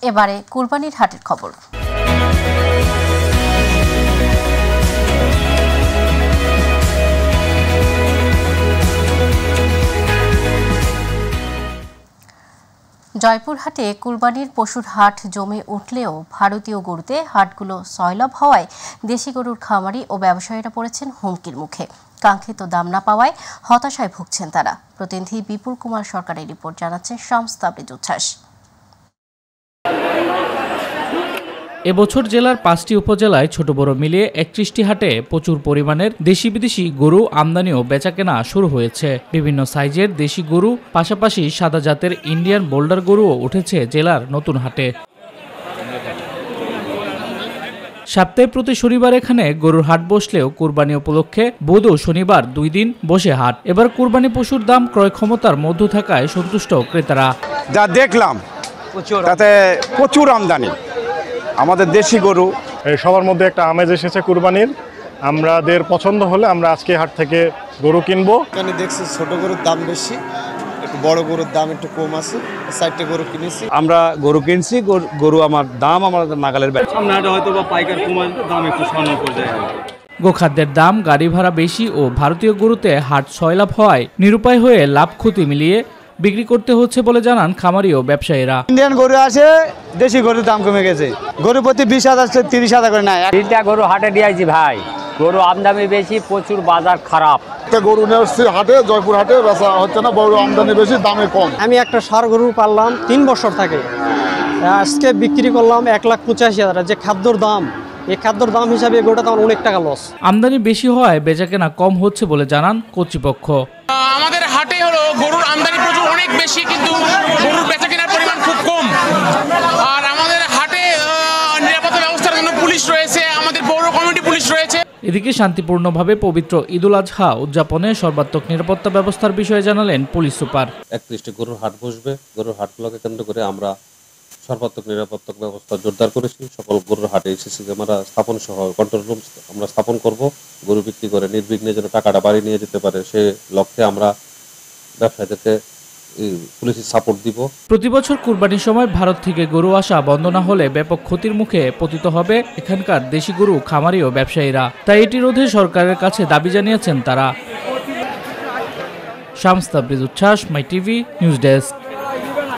এবারে কুরবানির হাটের খবর। জয়পুরহাটে কুরবানির পশুর হাট জমে উঠলেও ভারতীয় গরুতে হাটগুলো সয়লাভ হওয়ায় দেশি গরুর খামারি ও ব্যবসায়ীরা পড়েছেন হুমকির মুখে। কাঙ্ক্ষিত দাম না পাওয়ায় হতাশায় ভুগছেন তারা। প্রতিনিধি বিপুল কুমার সরকারের রিপোর্ট জানাচ্ছেন শামস তাবরেজ উচ্ছ্বাস। এবছর জেলার 5টি উপজেলায় ছোট বড় মিলিয়ে 31টি হাটে প্রচুর পরিমাণের দেশি বিদেশি গরু আমদানি ও বেচাকেনা শুরু হয়েছে। বিভিন্ন সাইজের দেশি গরু পাশাপাশি সাদা জাতের ইন্ডিয়ান বোল্ডার গরুও উঠেছে জেলার নতুন হাটে। সপ্তাহে প্রতি শনিবার এখানে গরুর হাট বসলেও কুরবানি উপলক্ষে বুধ ও শনিবার 2 দিন বসে হাট। এবার কুরবানি পশুর দাম ক্রয় ক্ষমতার মধ্য থাকায় সন্তুষ্ট ক্রেতারা। যা দেখলাম তাতে প্রচুর আমদানি, আমাদের দেশি গরু সবার মধ্যে একটা আমেজ এসেছে কুরবানির। আমাদের পছন্দ হলে আমরা আজকে হাট থেকে গরু কিনবো। এখানে দেখছি ছোট গরুর দাম বেশি, একটু বড় গরুর দাম একটু কম আছে। 4টে গরু কিনেছি, আমরা গরু কিনছি। গরু আমার দাম আমাদের নাগালের বাইরে। সামনে হাটে হয়তো বা পাইকার কমার দাম একটু সামনে পড়ে যায়। গোখাদ্যের দাম, গাড়ি ভাড়া বেশি ও ভারতীয় গরুতে হাট সয়লাভ হওয়ায় নিরুপায় হয়ে লাভ ক্ষতি মিলিয়ে বিক্রি করতে হচ্ছে বলে জানান খামারি ও ব্যবসায়ীরা। ইন্ডিয়ান গরু আছে, দেশি গরুর দাম কমে গেছে। গরু প্রতি 20,000 থেকে 30,000 করে নেয়। 3টা গরু হাটে দিয়েছি ভাই, গরু আমদানি বেশি, প্রচুর বাজার খারাপ। একটা গরু নিয়ে আসছি হাটে, জয়পুর হাটে, বেচা হচ্ছে না, বড় আমদানি বেশি, দামে কম। আমি একটা ষাঁড় গরু পাললাম 3 বছর থেকে, আজকে বিক্রি করলাম 1,85,000। যে খাদ্যর দাম, এই খাদ্যর দাম হিসাবে গরুটা তখন অনেক টাকা লস। আমদানি বেশি হওয়ায় বেচাকেনা কম হচ্ছে বলে জানান কর্তৃপক্ষ। আমাদের হাটে হলো গরুর আমদানি প্রচুর অনেক বেশি, কিন্তু গরুর বেচাকেনার পরিমাণ খুব কম। আর আমাদের হাটে নিরাপত্তা ব্যবস্থার জন্য পুলিশ রয়েছে, আমাদের পৌর কমিটি পুলিশ রয়েছে। এদিকে শান্তিপূর্ণভাবে পবিত্র ঈদুল আজহা উদযাপনে সর্বাত্মক নিরাপত্তা ব্যবস্থার বিষয়ে জানালেন পুলিশ সুপার। 31টি গরুর হাট বসবে। গরুর হাটগুলোকে কেন্দ্র করে আমরা সর্বাত্মক নিরাপত্তা ব্যবস্থা জোরদার করেছি। সকল গরুর হাটে সিসি ক্যামেরা স্থাপন সহ কন্ট্রোল রুম আমরা স্থাপন করব। গরু বিক্রি করে নির্বিঘ্নে যেন টাকাটা বাড়ি নিয়ে যেতে পারে, সে লক্ষ্যে আমরা ব্যবসায়ীদেরকে পুলিশের সাপোর্ট দিব। প্রতি বছর কুরবানির সময় ভারত থেকে গরু আসা বন্ধ না হলে ব্যাপক ক্ষতির মুখে পতিত হবে এখানকার দেশি গরু খামারি ও ব্যবসায়ীরা। তাই এটি রোধে সরকারের কাছে দাবি জানিয়েছেন তারা। শামস তাবরেজ উচ্ছ্বাস, মাই টিভি নিউজ ডেস্ক।